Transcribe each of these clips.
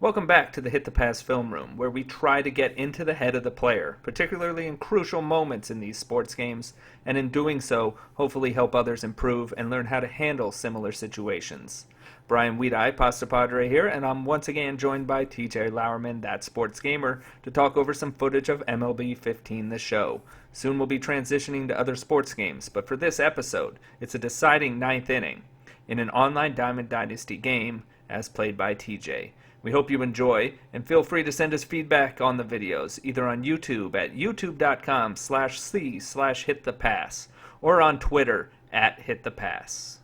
Welcome back to the Hit the Pass film room, where we try to get into the head of the player, particularly in crucial moments in these sports games, and in doing so, hopefully help others improve and learn how to handle similar situations. Brian Weedeye, Pasta Padre here, and I'm once again joined by TJ Lauerman, that sports gamer, to talk over some footage of MLB 15 The Show. Soon we'll be transitioning to other sports games, but for this episode, it's a deciding ninth inning in an online Diamond Dynasty game, as played by TJ. We hope you enjoy, and feel free to send us feedback on the videos, either on YouTube at youtube.com/c/hitthepass, or on Twitter at hitthepass.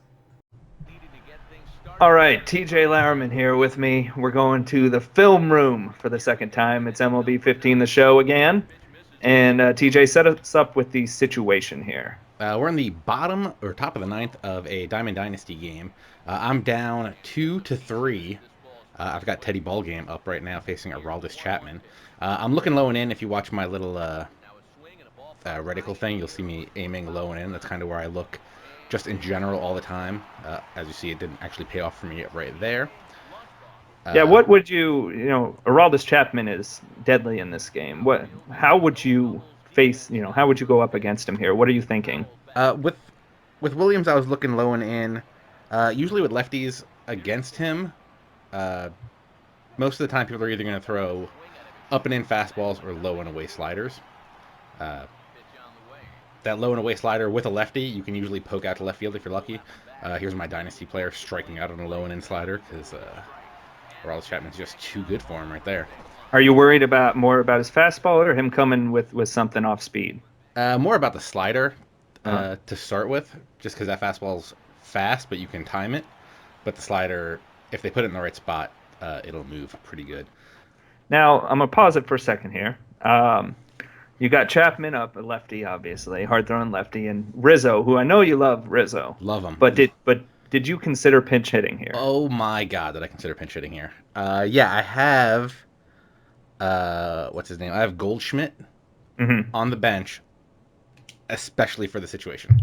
All right, TJ Lauerman here with me. We're going to the film room for the second time. It's MLB 15 The Show again. And TJ, set us up with the situation here. We're in the bottom or top of the ninth of a Diamond Dynasty game. I'm down 2-3. I've got Teddy Ballgame up right now facing Aroldis Chapman. I'm looking low and in. If you watch my little reticle thing, you'll see me aiming low and in. That's kind of where I look just in general all the time. As you see, it didn't actually pay off for me right there. What would Aroldis Chapman is deadly in this game. How would you face, how would you go up against him here? What are you thinking? With Williams, I was looking low and in. Usually with lefties against him, most of the time people are either going to throw up and in fastballs or low and away sliders. That low and away slider with a lefty, you can usually poke out to left field if you're lucky. Here's my dynasty player striking out on a low and in slider because Aroldis Chapman's just too good for him right there. Are you worried more about his fastball or him coming with something off speed? More about the slider to start with, just because that fastball's fast, but you can time it. But the slider, if they put it in the right spot, it'll move pretty good. Now, I'm going to pause it for a second here. You got Chapman up, a lefty, obviously, hard-throwing lefty, and Rizzo, who I know you love Rizzo. Love him. But did you consider pinch hitting here? Oh, my God, did I consider pinch hitting here. I have, what's his name? I have Goldschmidt on the bench, especially for the situation.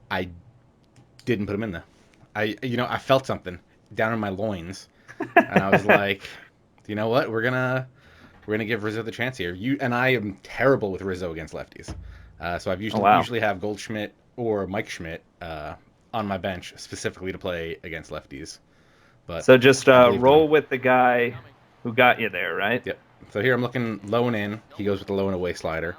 I didn't put him in there. I felt something down in my loins, and I was like, you know what, we're gonna give Rizzo the chance here. And I am terrible with Rizzo against lefties, so I've usually have Goldschmidt or Mike Schmidt on my bench specifically to play against lefties. But so just roll with the guy who got you there, right? Yep. So here I'm looking low and in. He goes with the low and away slider.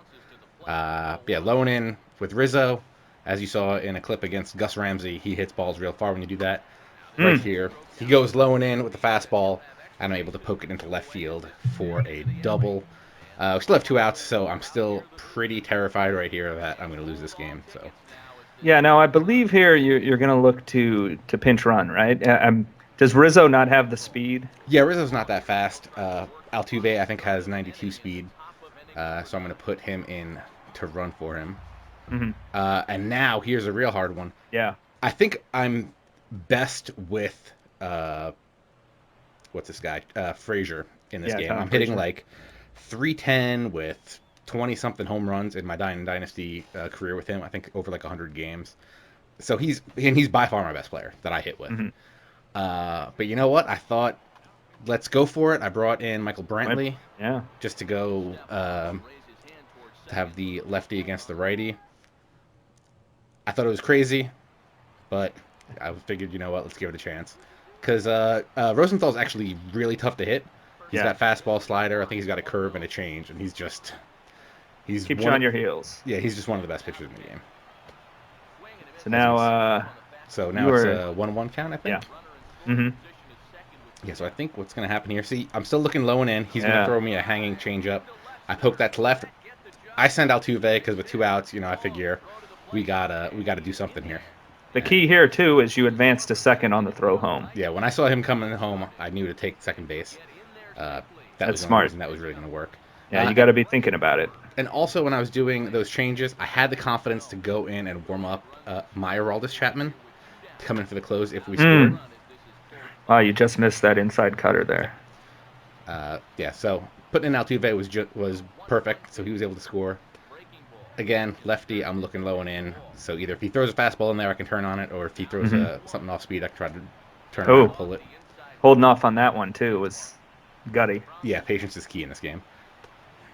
Low and in with Rizzo. As you saw in a clip against Gus Ramsey, he hits balls real far when you do that. Right here, he goes low and in with the fastball, and I'm able to poke it into left field for a double. We still have 2 outs, so I'm still pretty terrified right here that I'm going to lose this game. So, yeah. Now I believe here you're going to look to pinch run, right? Does Rizzo not have the speed? Yeah, Rizzo's not that fast. Altuve, I think, has 92 speed, so I'm going to put him in to run for him. And now here's a real hard one. Yeah. I think I'm best with what's this guy? Frazier in this game. Tom I'm hitting Frazier. like 310 with 20-something home runs in my Dynasty career with him. I think over like 100 games. So he's by far my best player that I hit with. But you know what? I thought, let's go for it. I brought in Michael Brantley. Yeah. Just to go to have the lefty against the righty. I thought it was crazy, but I figured, you know what, let's give it a chance. Because Rosenthal's actually really tough to hit. He's got fastball, slider. I think he's got a curve and a change, and he's keeps you on your heels. Yeah, he's just one of the best pitchers in the game. So now, it's a 1-1 count, I think. Yeah. Yeah. So I think what's going to happen here. See, I'm still looking low and in. He's going to throw me a hanging changeup. I poke that to left. I send Altuve because with 2 outs, I figure we gotta do something here. The key here too is you advance to second on the throw home. Yeah, when I saw him coming home, I knew to take second base. That's smart. That was really going to work. Yeah, you got to be thinking about it. And also, when I was doing those changes, I had the confidence to go in and warm up my Aroldis Chapman to come in for the close if we scored. Wow, you just missed that inside cutter there. So putting in Altuve was perfect, so he was able to score. Again, lefty, I'm looking low and in. So either if he throws a fastball in there, I can turn on it, or if he throws something off speed, I can try to turn it and pull it. Holding off on that one, too, was Gutty. Yeah, patience is key in this game.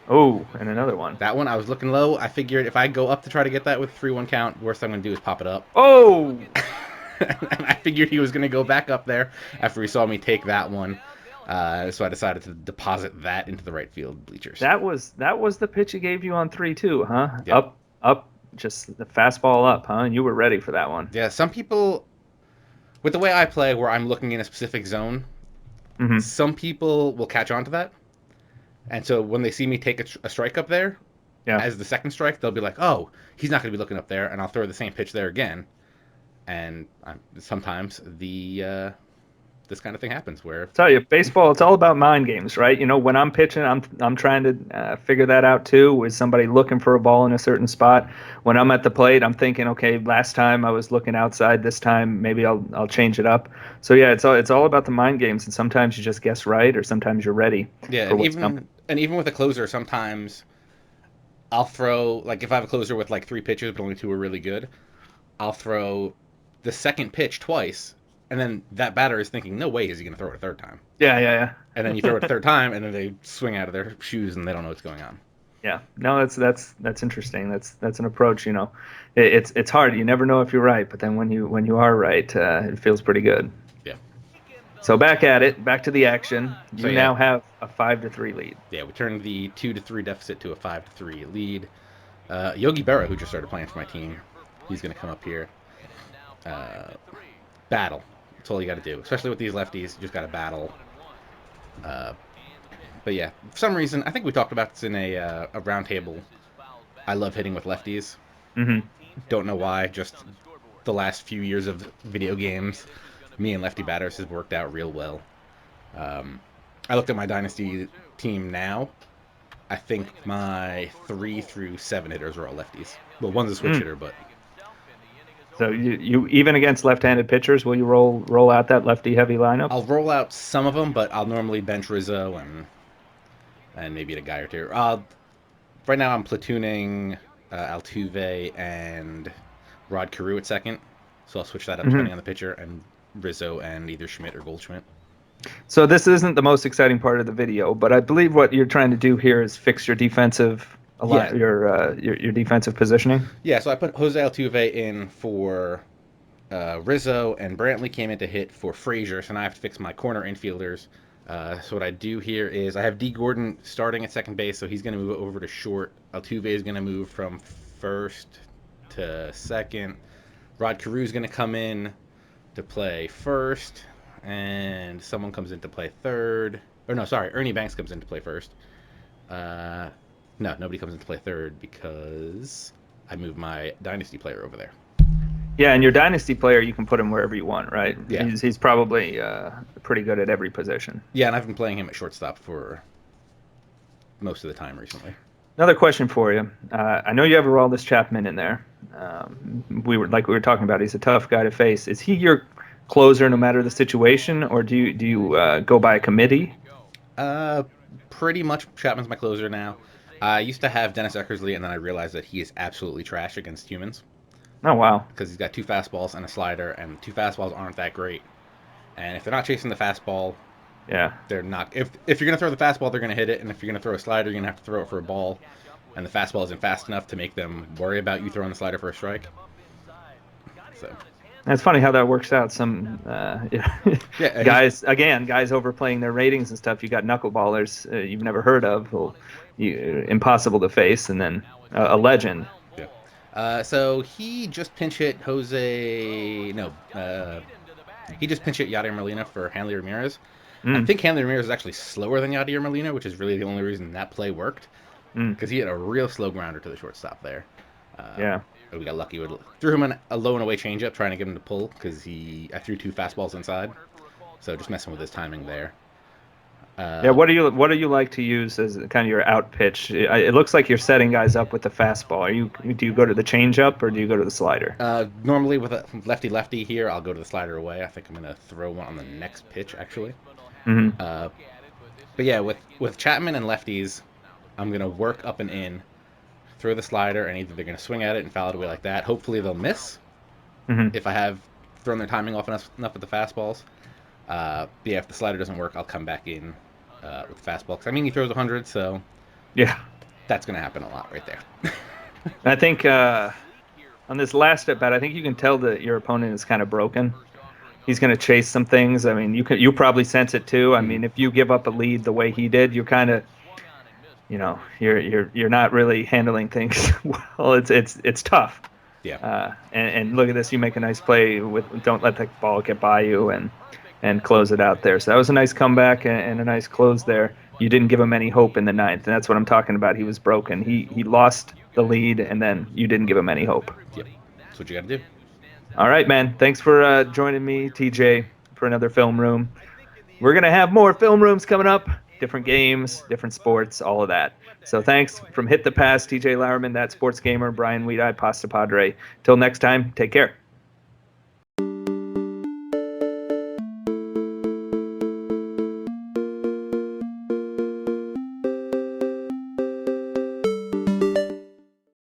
Oh, and another one. That one, I was looking low. I figured if I go up to try to get that with 3-1 count, worst I'm going to do is pop it up. Oh, And I figured he was going to go back up there after he saw me take that one. So I decided to deposit that into the right field bleachers. that was the pitch he gave you on 3-2, huh? Yep. Up, just the fastball up, huh? And you were ready for that one. Yeah, some people, with the way I play, where I'm looking in a specific zone, Hmm. some people will catch on to that. And so when they see me take a strike up there, Yeah. as the second strike, they'll be like, oh, he's not going to be looking up there. And I'll throw the same pitch there again. And sometimes this kind of thing happens where, Tell you, baseball, it's all about mind games, right? When I'm pitching, I'm trying to figure that out too. Is somebody looking for a ball in a certain spot? When I'm at the plate, I'm thinking, okay, last time I was looking outside. This time, maybe I'll change it up. So yeah, it's all about the mind games, and sometimes you just guess right, or sometimes you're ready yeah, for what's coming. and even with a closer, sometimes I'll throw, like, if I have a closer with like 3 pitches, but only 2 are really good, I'll throw the second pitch twice, and then that batter is thinking, no way is he going to throw it a third time. Yeah, yeah, And then you throw it a third time, and then they swing out of their shoes and they don't know what's going on. yeah. No, that's interesting. That's an approach. It's hard. You never know if you're right, but then when you are right, it feels pretty good. Yeah. So back at it, back to the action. So You yeah, now have a 5-3 lead. yeah, we turned the 2-3 deficit to a 5-3 lead. Yogi Berra, who just started playing for my team, he's going to come up here. Uh, Battle. That's all you got to do, especially with these lefties. You just got to battle. Uh, but yeah, for some reason, I think we talked about this in a round table. I love hitting with lefties. Hmm. Don't know why. Just the last few years of video games, me and lefty batters has worked out real well. Um, I looked at my dynasty team now. I think my 3 through 7 hitters are all lefties. Well, one's a switch Mm. hitter, but So you even against left-handed pitchers, will you roll out that lefty-heavy lineup? I'll roll out some of them. But I'll normally bench Rizzo and maybe a guy or two. Right now I'm platooning Altuve and Rod Carew at second, so I'll switch that up Hmm. depending on the pitcher, and Rizzo and either Schmidt or Goldschmidt. So this isn't the most exciting part of the video, but I believe what you're trying to do here is fix your defensive Yeah, your defensive positioning. yeah. So I put Jose Altuve in for Rizzo, and Brantley came in to hit for Frazier. So now I have to fix my corner infielders. So what I do here is I have D. Gordon starting at second base, so he's going to move over to short. Altuve is going to move from first to second. Rod Carew is going to come in to play first, and someone comes in to play third. Or no, sorry, Ernie Banks comes in to play first. Uh, no, nobody comes in to play third because I moved my dynasty player over there. Yeah, and your dynasty player, you can put him wherever you want, right? Yeah, He's probably pretty good at every position. yeah, and I've been playing him at shortstop for most of the time recently. Another question for you. I know you have Aroldis Chapman in there. We were talking about. He's a tough guy to face. Is he your closer no matter the situation, or do you go by a committee? Uh, Pretty much Chapman's my closer now. I used to have Dennis Eckersley, and then I realized that he is absolutely trash against humans Oh wow. because he's got 2 fastballs and a slider, and 2 fastballs aren't that great. And if they're not chasing the fastball, Yeah. they're not. If you're gonna throw the fastball, they're gonna hit it, and if you're gonna throw a slider, you're gonna have to throw it for a ball, and the fastball isn't fast enough to make them worry about you throwing the slider for a strike. So And it's funny how that works out. Some yeah, guys overplaying their ratings and stuff. You got knuckleballers you've never heard of, impossible to face, and then a legend. yeah. So he just pinch hit Jose. No, he just pinch hit Yadier Molina for Hanley Ramirez. I Mm, think Hanley Ramirez is actually slower than Yadier Molina, which is really the only reason that play worked mm, because he had a real slow grounder to the shortstop there. yeah. We got lucky. We threw him a low and away changeup, trying to get him to pull because I threw 2 fastballs inside. So just messing with his timing there. Yeah, Uh, what do you like to use as kind of your out pitch? It looks like you're setting guys up with the fastball. Do you go to the changeup or do you go to the slider? Normally with a lefty lefty here, I'll go to the slider away. I think I'm gonna throw one on the next pitch actually. Hmm. Uh, but yeah, with Chapman and lefties, I'm gonna work up and in, throw the slider, and either they're gonna swing at it and foul it away like that. Hopefully they'll miss Hmm. if I have thrown their timing off enough with the fastballs. But yeah, if the slider doesn't work, I'll come back in with fastball. 'Cause, I mean, he throws 100, so Yeah. that's going to happen a lot right there. I think on this last at bat, I think you can tell that your opponent is kind of broken. He's going to chase some things. I mean, you probably sense it too. I Mhm. mean, if you give up a lead the way he did, you kind of, you're not really handling things well. It's tough. Yeah. And look at this, you make a nice play with don't let the ball get by you and close it out there. So that was a nice comeback and a nice close there. You didn't give him any hope in the ninth, and that's what I'm talking about. He was broken. He lost the lead, and then you didn't give him any hope. Yep. That's what you got to do. All right, man. Thanks for joining me, TJ, for another film room. We're gonna have more film rooms coming up. Different games, different sports, all of that. So thanks from Hit the Pass, TJ Lauerman, that sports gamer, Brian Weed-Eye, Pasta Padre. Till next time, take care.